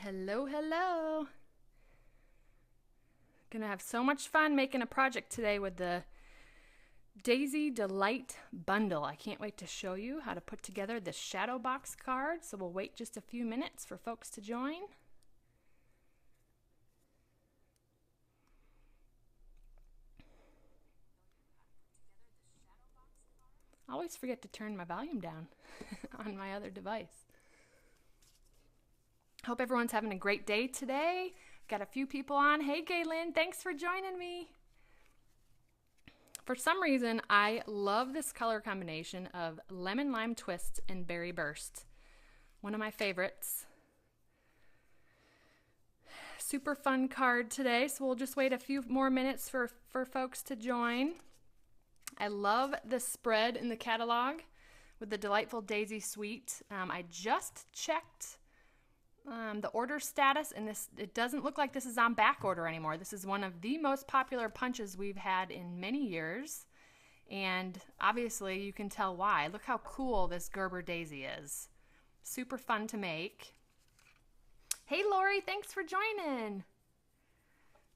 Hello, hello. Gonna have so much fun making a project today with the Daisy Delight bundle. I can't wait to show you how to put together the Shadowbox card. So we'll wait just a few minutes for folks to join. I always forget to turn my volume down on my other device. Hope everyone's having a great day today. Got a few people on. Hey, Gaylin, thanks for joining me. For some reason, I love this color combination of Lemon Lime Twist and Berry Burst. One of my favorites. Super fun card today, so we'll just wait a few more minutes for folks to join. I love the spread in the catalog with the Delightful Daisy Suite. I just checked the order status, and it doesn't look like this is on back order anymore. This is one of the most popular punches we've had in many years, and obviously you can tell why. Look how cool this Gerber daisy is. Super fun to make. Hey Lori, thanks for joining.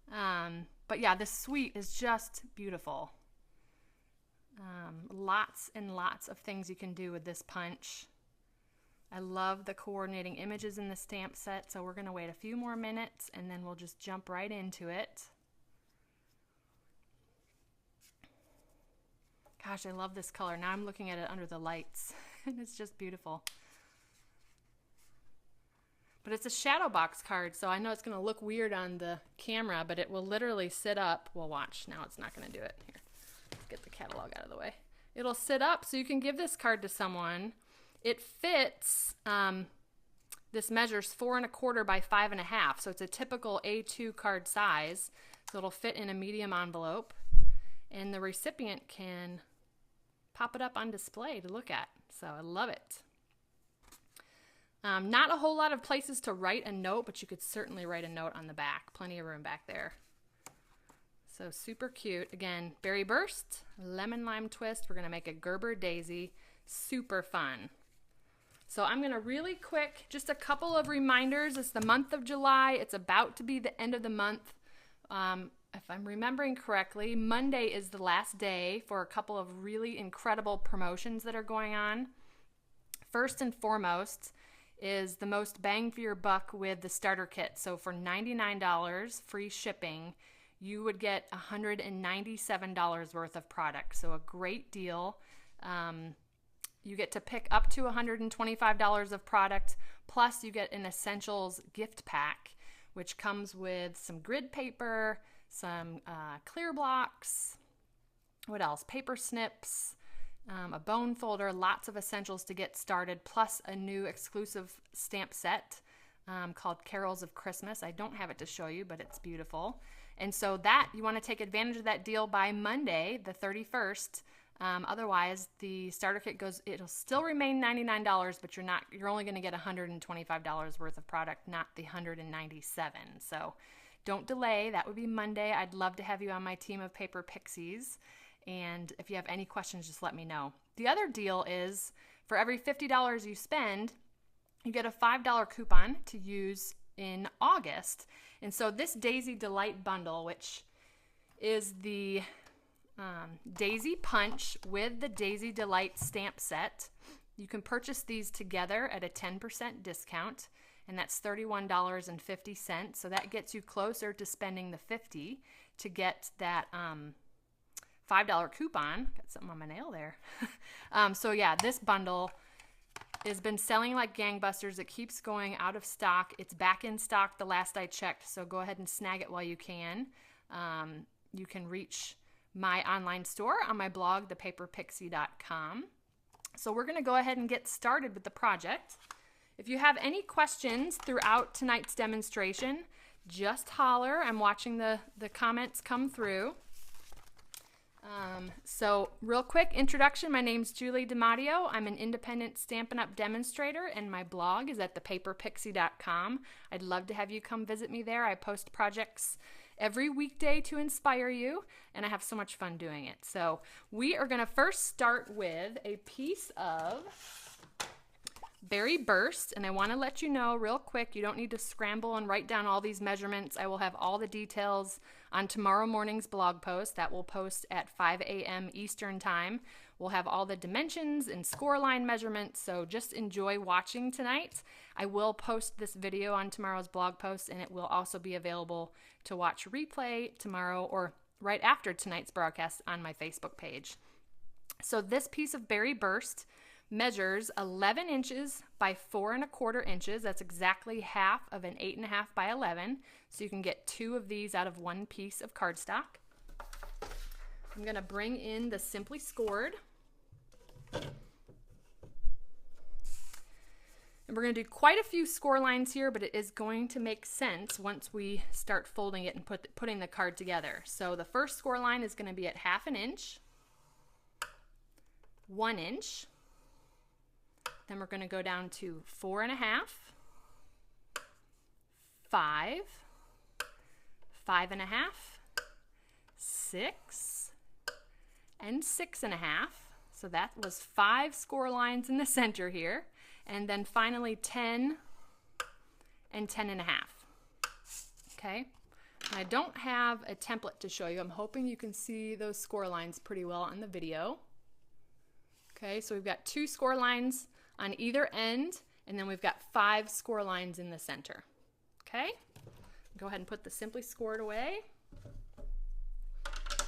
But yeah, this suite is just beautiful. Lots and lots of things you can do with this punch. I love the coordinating images in the stamp set, so we're going to wait a few more minutes and then we'll just jump right into it. Gosh, I love this color. Now I'm looking at it under the lights and it's just beautiful. But it's a Shadowbox card, so I know it's going to look weird on the camera, but it will literally sit up. Well, watch. Now it's not going to do it. Here, let's get the catalog out of the way. It'll sit up so you can give this card to someone. It fits, this measures 4 1/4 by 5 1/2, so it's a typical A2 card size. So it'll fit in a medium envelope, and the recipient can pop it up on display to look at. So I love it. Not a whole lot of places to write a note, but you could certainly write a note on the back. Plenty of room back there. So super cute. Again, Berry Burst, Lemon Lime Twist. We're going to make a Gerber daisy. Super fun. So I'm going to really quick, just a couple of reminders. It's the month of July. It's about to be the end of the month. If I'm remembering correctly, Monday is the last day for a couple of really incredible promotions that are going on. First and foremost is the most bang for your buck with the starter kit. So for $99 free shipping, you would get $197 worth of product. So a great deal. You get to pick up to $125 of product, plus you get an essentials gift pack, which comes with some grid paper, some clear blocks, what else? Paper snips, a bone folder, lots of essentials to get started, plus a new exclusive stamp set called Carols of Christmas. I don't have it to show you, but it's beautiful. And so that, you want to take advantage of that deal by Monday, the 31st. Otherwise, the starter kit it'll still remain $99, but you're only going to get $125 worth of product, not the $197. So don't delay. That would be Monday. I'd love to have you on my team of Paper Pixies. And if you have any questions, just let me know. The other deal is for every $50 you spend, you get a $5 coupon to use in August. And so this Daisy Delight bundle, which is the Daisy Punch with the Daisy Delight stamp set. You can purchase these together at a 10% discount, and that's $31.50. So that gets you closer to spending the $50 to get that $5 coupon. Got something on my nail there. So yeah, this bundle has been selling like gangbusters. It keeps going out of stock. It's back in stock the last I checked, so go ahead and snag it while you can. You can reach my online store on my blog, thepaperpixie.com. So we're going to go ahead and get started with the project. If you have any questions throughout tonight's demonstration, just holler. I'm watching the comments come through. So real quick introduction, my name's Julie DiMatteo. I'm an independent Stampin' Up! Demonstrator, and my blog is at thepaperpixie.com. I'd love to have you come visit me there. I post projects every weekday to inspire you, and I have so much fun doing it. So we are going to first start with a piece of Berry Burst, and I want to let you know real quick, you don't need to scramble and write down all these measurements. I will have all the details on tomorrow morning's blog post that will post at 5 a.m. Eastern time. We'll have all the dimensions and score line measurements, so just enjoy watching tonight. I will post this video on tomorrow's blog post, and it will also be available to watch replay tomorrow or right after tonight's broadcast on my Facebook page. So this piece of Berry Burst measures 11 inches by 4 1/4 inches. That's exactly half of an 8 1/2 by 11. So you can get 2 of these out of 1 piece of cardstock. I'm going to bring in the Simply Scored. And we're going to do quite a few score lines here, but it is going to make sense once we start folding it and putting the card together. So the first score line is going to be at 1/2 inch, 1 inch. Then we're going to go down to 4 1/2, 5, 5 1/2, 6, and 6 1/2. So that was 5 score lines in the center here. And then finally 10 and 10 1/2. Okay. And I don't have a template to show you. I'm hoping you can see those score lines pretty well on the video. Okay, so we've got 2 score lines on either end, and then we've got 5 score lines in the center. Okay, go ahead and put the Simply Scored away.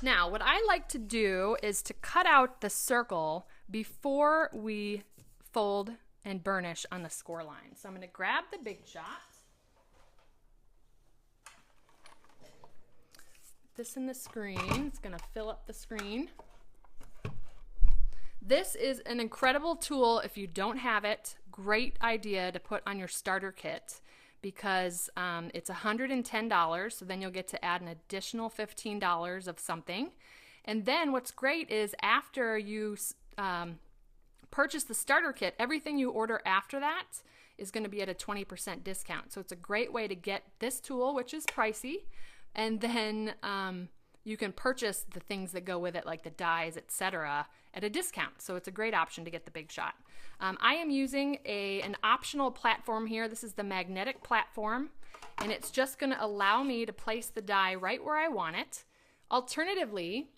Now, what I like to do is to cut out the circle before we fold and burnish on the score line. So I'm going to grab the Big Shot. Put this in the screen. It's going to fill up the screen. This is an incredible tool if you don't have it. Great idea to put on your starter kit because it's $110, so then you'll get to add an additional $15 of something. And then what's great is after you purchase the starter kit, everything you order after that is going to be at a 20% discount. So it's a great way to get this tool, which is pricey, and then you can purchase the things that go with it, like the dies, etc., at a discount. So it's a great option to get the Big Shot. I am using an optional platform here. This is the magnetic platform, and it's just going to allow me to place the die right where I want it. Alternatively,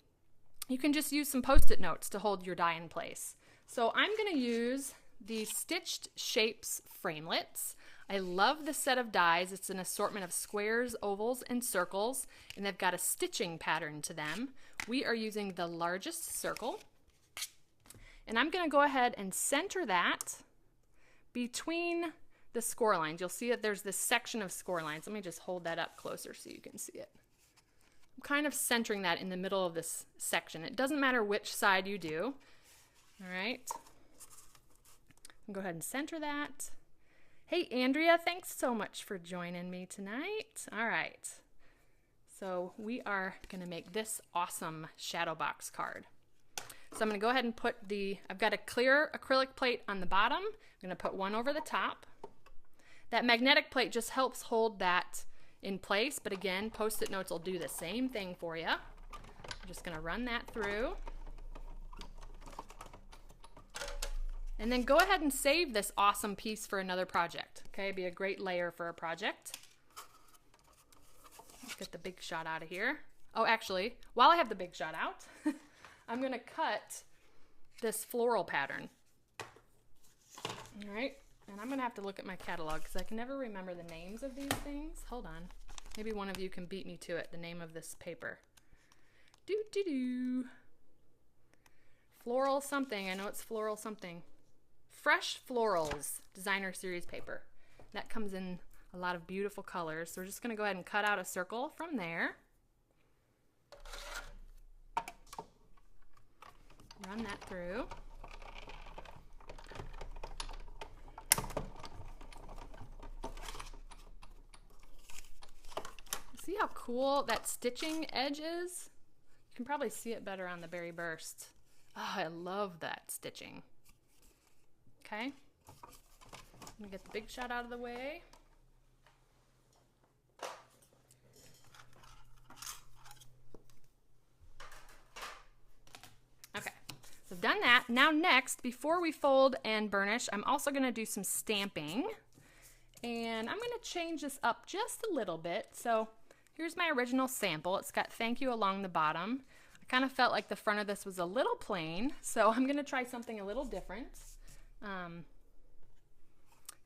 you can just use some Post-it notes to hold your die in place. So I'm going to use the Stitched Shapes framelits. I love this set of dies. It's an assortment of squares, ovals, and circles, and they've got a stitching pattern to them. We are using the largest circle, and I'm going to go ahead and center that between the score lines. You'll see that there's this section of score lines. Let me just hold that up closer so you can see it. I'm kind of centering that in the middle of this section. It doesn't matter which side you do. All right. I'll go ahead and center that. Hey, Andrea, thanks so much for joining me tonight. All right. So we are going to make this awesome Shadowbox card. So I'm going to go ahead and put I've got a clear acrylic plate on the bottom. I'm going to put one over the top. That magnetic plate just helps hold that in place, but again, Post-it notes will do the same thing for you. I'm just going to run that through. And then go ahead and save this awesome piece for another project. Okay, be a great layer for a project. Let's get the Big Shot out of here. Oh, actually, while I have the Big Shot out, I'm going to cut this floral pattern. All right, and I'm going to have to look at my catalog because I can never remember the names of these things. Hold on. Maybe one of you can beat me to it, the name of this paper. Floral something. I know it's floral something. Fresh Florals Designer Series paper. That comes in a lot of beautiful colors. So we're just going to go ahead and cut out a circle from there. Run that through. See how cool that stitching edge is? You can probably see it better on the Berry Burst. Oh, I love that stitching. Okay, I'm gonna get the Big Shot out of the way. Okay, so done that. Now next, before we fold and burnish, I'm also going to do some stamping. And I'm going to change this up just a little bit. So here's my original sample. It's got thank you along the bottom. I kind of felt like the front of this was a little plain, so I'm going to try something a little different.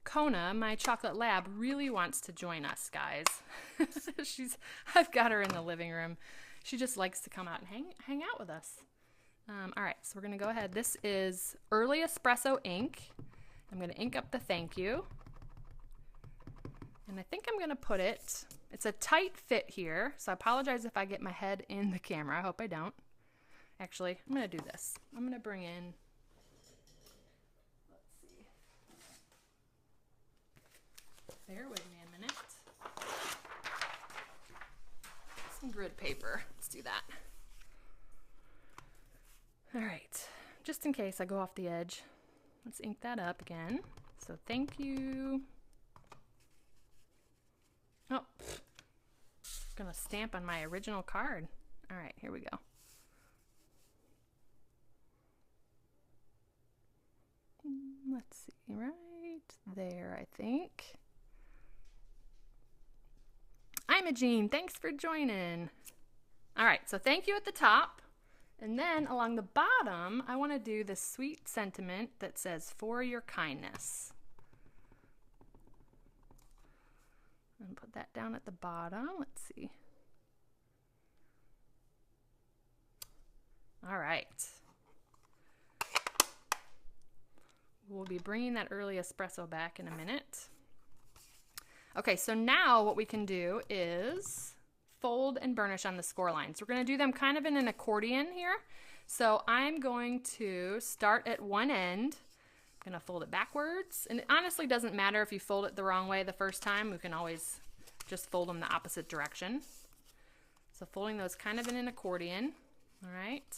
Kona, my chocolate lab, really wants to join us, guys. I've got her in the living room. She just likes to come out and hang out with us. All right, so we're going to go ahead. This is Early Espresso ink. I'm going to ink up the thank you. And I think I'm going to put it, it's a tight fit here, so I apologize if I get my head in the camera. I hope I don't. Actually, I'm going to do this. I'm going to bring in, let's see. Bear with me a minute. Some grid paper. Let's do that. All right, just in case I go off the edge, let's ink that up again. So thank you. Oh, gonna stamp on my original card. All right, here we go. Let's see, right there, I think. Imogene, thanks for joining. All right, so thank you at the top. And then along the bottom, I want to do this sweet sentiment that says, for your kindness. And put that down at the bottom. Let's see. All right. We'll be bringing that early espresso back in a minute. Okay, so now what we can do is fold and burnish on the score lines. We're going to do them kind of in an accordion here. So I'm going to start at one end. I'm going to fold it backwards. And it honestly doesn't matter if you fold it the wrong way the first time. We can always just fold them the opposite direction. So folding those kind of in an accordion. All right.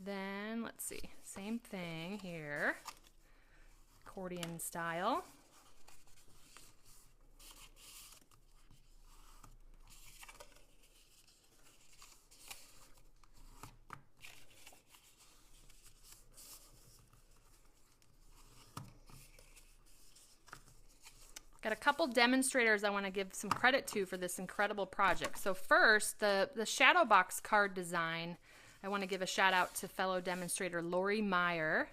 Then let's see. Same thing here. Accordion style. Got a couple demonstrators I want to give some credit to for this incredible project. So first, the Shadowbox card design, I want to give a shout out to fellow demonstrator Lori Meyer.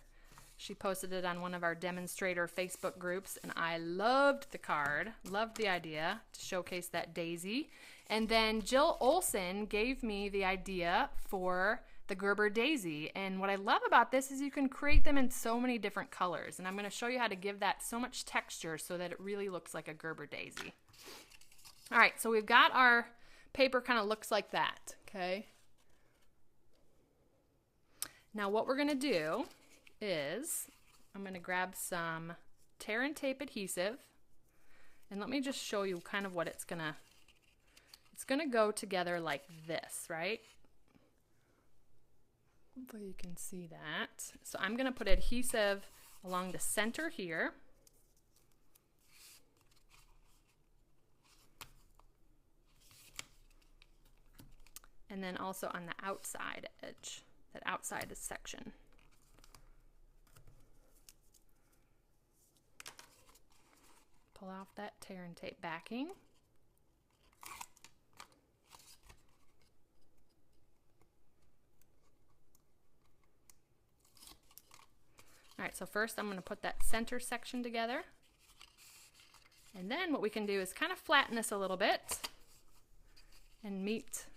She posted it on one of our demonstrator Facebook groups, and I loved the card, loved the idea to showcase that daisy. And then Jill Olson gave me the idea for the Gerber daisy. And what I love about this is you can create them in so many different colors. And I'm going to show you how to give that so much texture so that it really looks like a Gerber daisy. All right, so we've got our paper kind of looks like that, okay? Now what we're going to do is I'm going to grab some tear and tape adhesive. And let me just show you kind of what it's going to go together like this, right? Hopefully you can see that. So I'm going to put adhesive along the center here. And then also on the outside edge, that outside section. Pull off that tear and tape backing. All right, so first I'm going to put that center section together. And then what we can do is kind of flatten this a little bit and meet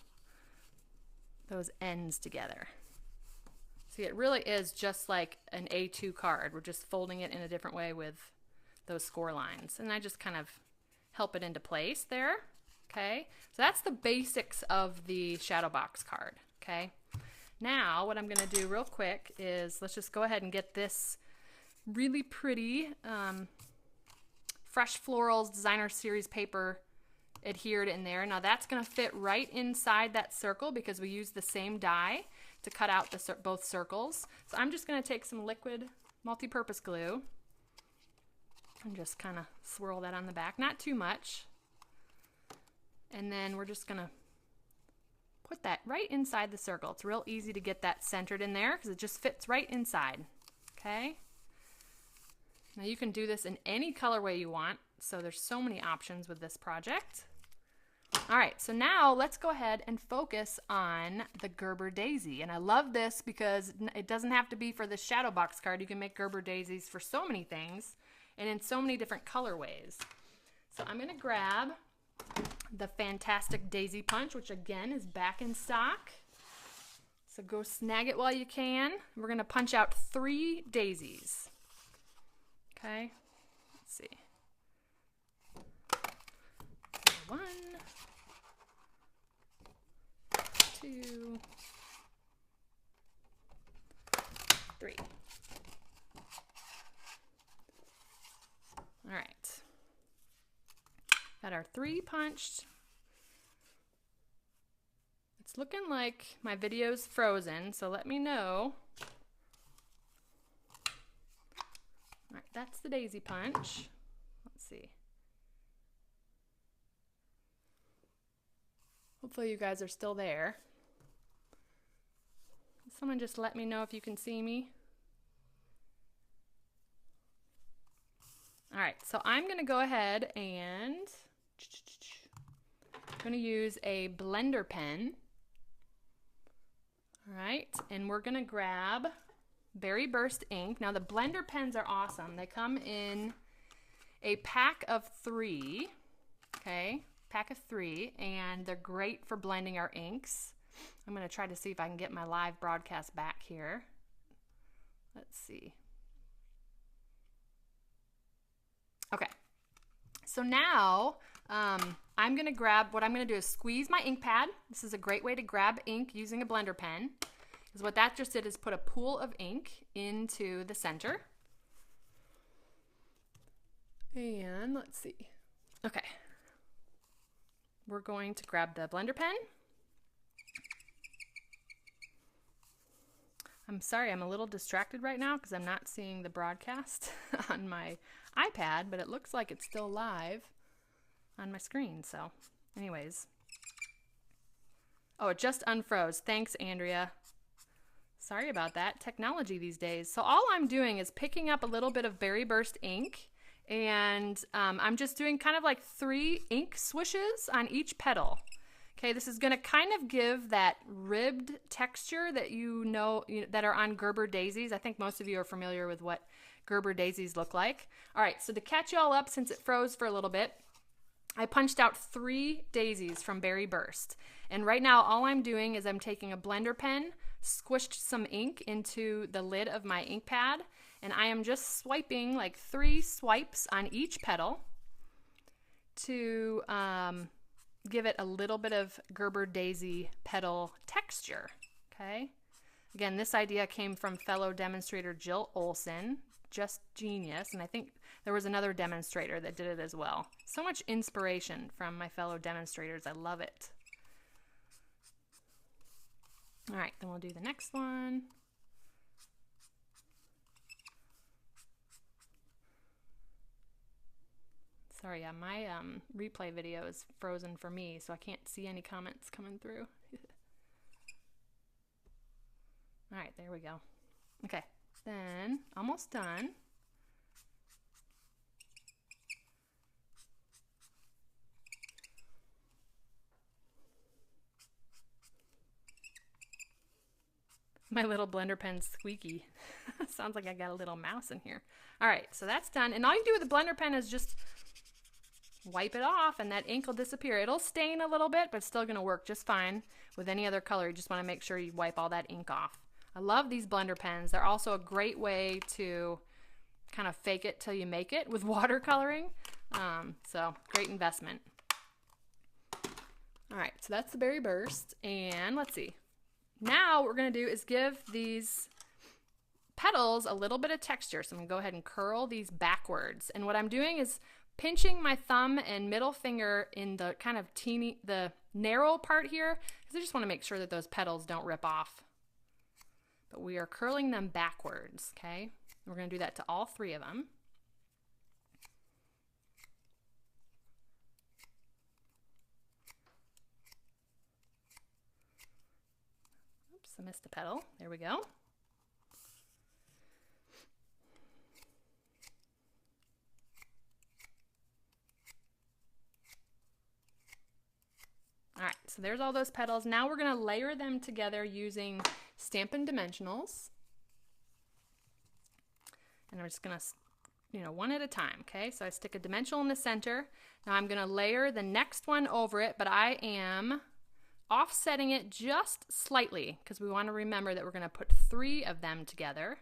those ends together. See, it really is just like an A2 card. We're just folding it in a different way with those score lines. And I just kind of help it into place there. Okay, so that's the basics of the Shadowbox card. Okay. Now, what I'm going to do real quick is let's just go ahead and get this really pretty Fresh Florals Designer Series paper adhered in there. Now, that's going to fit right inside that circle because we use the same die to cut out both circles. So I'm just going to take some liquid multi-purpose glue and just kind of swirl that on the back. Not too much. And then we're just going to put that right inside the circle. It's real easy to get that centered in there because it just fits right inside. Okay. Now you can do this in any colorway you want. So there's so many options with this project. All right, so now let's go ahead and focus on the Gerber daisy. And I love this because it doesn't have to be for the Shadowbox card. You can make Gerber daisies for so many things and in so many different colorways. So I'm gonna grab the Fantastic Daisy Punch, which again is back in stock. So go snag it while you can. We're gonna punch out 3 daisies. Okay, let's see. 1, 2, 3. All right. Got our 3 punched. It's looking like my video's frozen, so let me know. All right, that's the daisy punch. Let's see. Hopefully you guys are still there. Someone just let me know if you can see me. All right, so I'm gonna go ahead and I'm gonna use a blender pen. All right, and we're gonna grab Berry Burst ink. Now the blender pens are awesome. They come in a pack of 3, okay? Pack of 3, and they're great for blending our inks. I'm gonna try to see if I can get my live broadcast back here. Let's see. Okay, so now I'm gonna grab, what I'm gonna do is squeeze my ink pad. This is a great way to grab ink using a blender pen. Because what that just did is put a pool of ink into the center. And let's see. Okay. We're going to grab the blender pen. I'm sorry, I'm a little distracted right now because I'm not seeing the broadcast on my iPad, but it looks like it's still live on my screen. So anyways. Oh, it just unfroze. Thanks, Andrea. Sorry about that. Technology these days. So all I'm doing is picking up a little bit of Berry Burst ink, and I'm just doing kind of like 3 ink swishes on each petal. Okay, this is going to kind of give that ribbed texture that you know that are on Gerber daisies. I think most of you are familiar with what Gerber daisies look like. All right, so to catch you all up, since it froze for a little bit, I punched out 3 daisies from Berry Burst. And right now all I'm doing is I'm taking a blender pen, squished some ink into the lid of my ink pad, and I am just swiping like 3 swipes on each petal to give it a little bit of Gerber daisy petal texture. Okay. Again, this idea came from fellow demonstrator Jill Olson, just genius, and I think there was another demonstrator that did it as well. So much inspiration from my fellow demonstrators. I love it. All right, then we'll do the next one. Sorry, yeah, my replay video is frozen for me, so I can't see any comments coming through. All right, there we go. Okay, then almost done. My little blender pen's squeaky. Sounds like I got a little mouse in here. All right, so that's done. And all you do with the blender pen is just wipe it off and that ink will disappear. It'll stain a little bit, but it's still gonna work just fine with any other color. You just wanna make sure you wipe all that ink off. I love these blender pens. They're also a great way to kind of fake it till you make it with watercoloring. So great investment. All right, so that's the Berry Burst. And let's see. Now what we're gonna do is give these petals a little bit of texture. So I'm gonna go ahead and curl these backwards. And what I'm doing is pinching my thumb and middle finger in the kind of the narrow part here, because I just wanna make sure that those petals don't rip off. But we are curling them backwards, okay? We're gonna do that to all 3 of them. I missed a petal. There we go. All right, so there's all those petals. Now we're going to layer them together using Stampin' Dimensionals. And I'm just going to, you know, one at a time, okay? So I stick a dimensional in the center. Now I'm going to layer the next one over it, but I am offsetting it just slightly because we want to remember that we're going to put 3 of them together.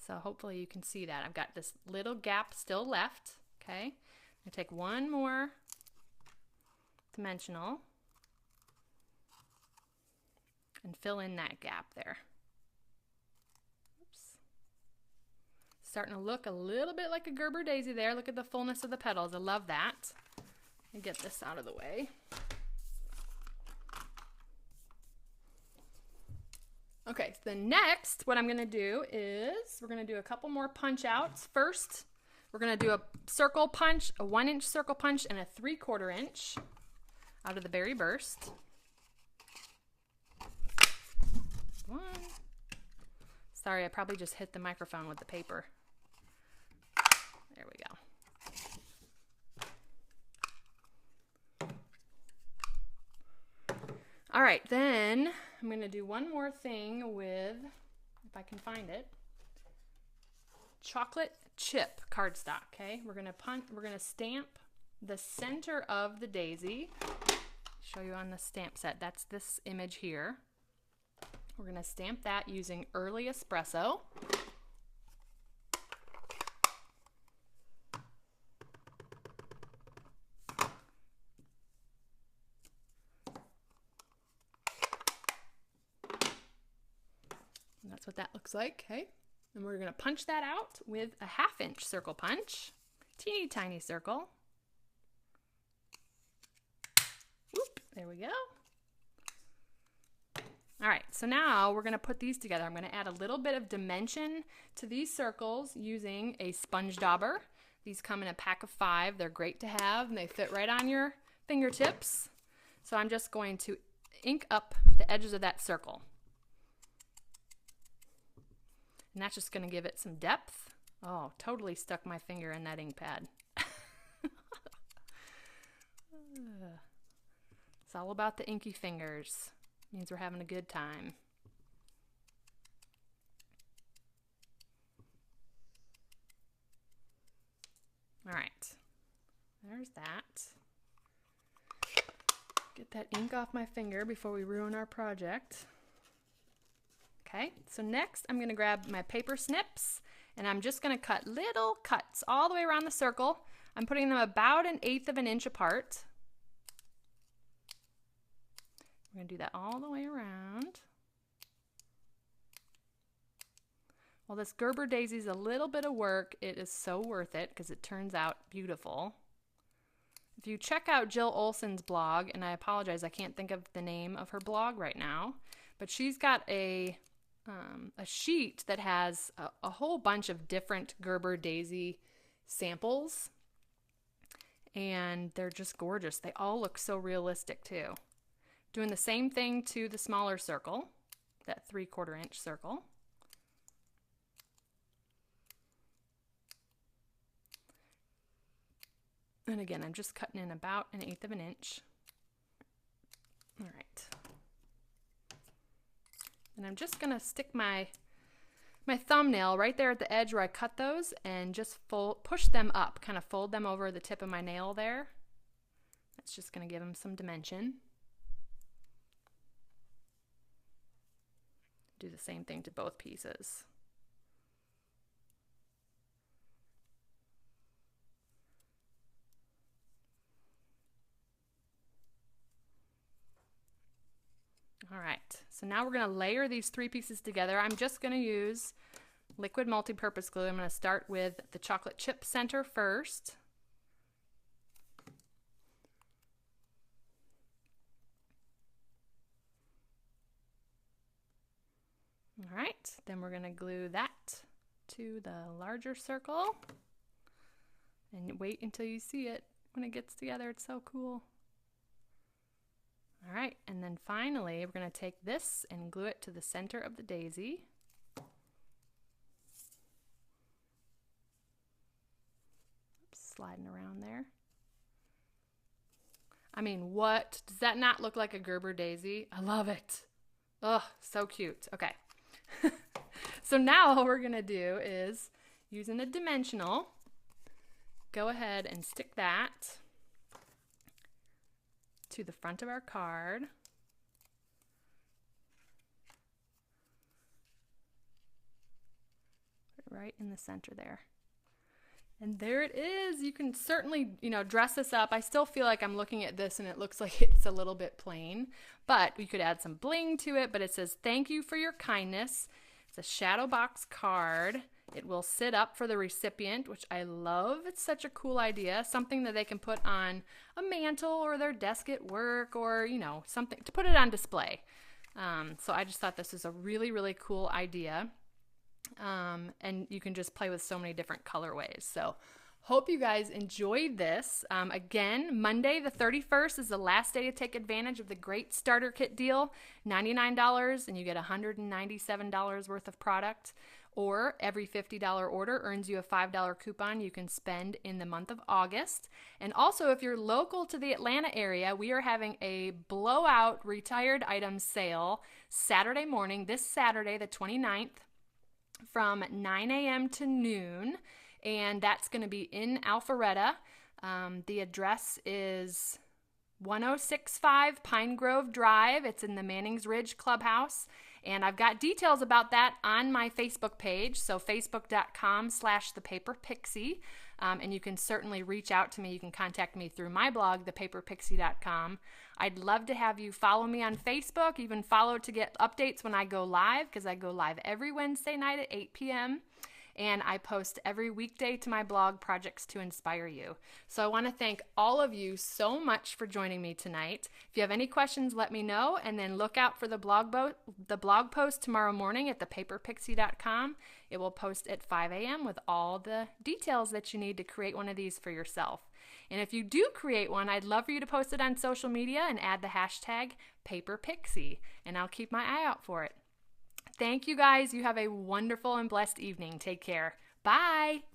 So hopefully you can see that. I've got this little gap still left, okay? I'm going to take one more dimensional and fill in that gap there. Oops. Starting to look a little bit like a Gerber daisy there. Look at the fullness of the petals. I love that. Let me get this out of the way. Okay, so then next, what I'm going to do is we're going to do a couple more punch outs. First, we're going to do a circle punch, a 1-inch circle punch, and a 3/4 inch out of the Berry Burst. 1. Sorry, I probably just hit the microphone with the paper. There we go. All right, then I'm going to do one more thing with, if I can find it, chocolate chip cardstock, okay? We're going to stamp the center of the daisy. Show you on the stamp set. That's this image here. We're going to stamp that using Early Espresso. And that's what that looks like, okay? And we're going to punch that out with a 1/2 inch circle punch. Teeny tiny circle. Whoop, there we go. All right, so now we're going to put these together. I'm going to add a little bit of dimension to these circles using a sponge dauber. These come in a pack of 5. They're great to have, and they fit right on your fingertips. So I'm just going to ink up the edges of that circle. And that's just going to give it some depth. Oh, totally stuck my finger in that ink pad. It's all about the inky fingers. Means we're having a good time. All right, there's that. Get that ink off my finger before we ruin our project. Okay, so next I'm going to grab my paper snips and I'm just going to cut little cuts all the way around the circle. I'm putting them about 1/8 inch apart. We're going to do that all the way around. While this Gerber daisy is a little bit of work, it is so worth it because it turns out beautiful. If you check out Jill Olson's blog, and I apologize, I can't think of the name of her blog right now, but she's got a sheet that has a whole bunch of different Gerber daisy samples, and they're just gorgeous. They all look so realistic too. Doing the same thing to the smaller circle, that 3/4 inch circle. And again, I'm just cutting in about 1/8 inch. All right. And I'm just gonna stick my thumbnail right there at the edge where I cut those and just push them up, kind of fold them over the tip of my nail there. That's just gonna give them some dimension. Do the same thing to both pieces. All right, so now we're going to layer these 3 pieces together. I'm just going to use liquid multi-purpose glue. I'm going to start with the chocolate chip center first. All right, then we're going to glue that to the larger circle and wait until you see it when it gets together. It's so cool. All right, and then finally, we're going to take this and glue it to the center of the daisy. Oops, sliding around there. I mean, what? Does that not look like a Gerber daisy? I love it. Oh, so cute. Okay. So now all we're going to do is, using the dimensional, go ahead and stick that to the front of our card. Put it right in the center there. And there it is. You can certainly, dress this up. I still feel like I'm looking at this and it looks like it's a little bit plain, but we could add some bling to it. But it says, "Thank you for your kindness." It's a Shadowbox card. It will sit up for the recipient, which I love. It's such a cool idea. Something that they can put on a mantle or their desk at work, or, something to put it on display. So I just thought this is a really, really cool idea. And you can just play with so many different colorways. So hope you guys enjoyed this. Again, Monday the 31st is the last day to take advantage of the great starter kit deal. $99 and you get $197 worth of product. Or every $50 order earns you a $5 coupon you can spend in the month of August. And also, if you're local to the Atlanta area, we are having a blowout retired items sale Saturday morning, this Saturday the 29th, from 9 a.m. to noon, and that's going to be in Alpharetta. The address is 1065 Pine Grove Drive. It's in the Mannings Ridge Clubhouse, and I've got details about that on my Facebook page, so facebook.com/thepaperpixie, and you can certainly reach out to me. You can contact me through my blog, thepaperpixie.com. I'd love to have you follow me on Facebook, even follow to get updates when I go live, because I go live every Wednesday night at 8 p.m., and I post every weekday to my blog, Projects to Inspire You. So I want to thank all of you so much for joining me tonight. If you have any questions, let me know, and then look out for the blog post tomorrow morning at thepaperpixie.com. It will post at 5 a.m. with all the details that you need to create one of these for yourself. And if you do create one, I'd love for you to post it on social media and add the hashtag #PaperPixie, and I'll keep my eye out for it. Thank you guys. You have a wonderful and blessed evening. Take care. Bye.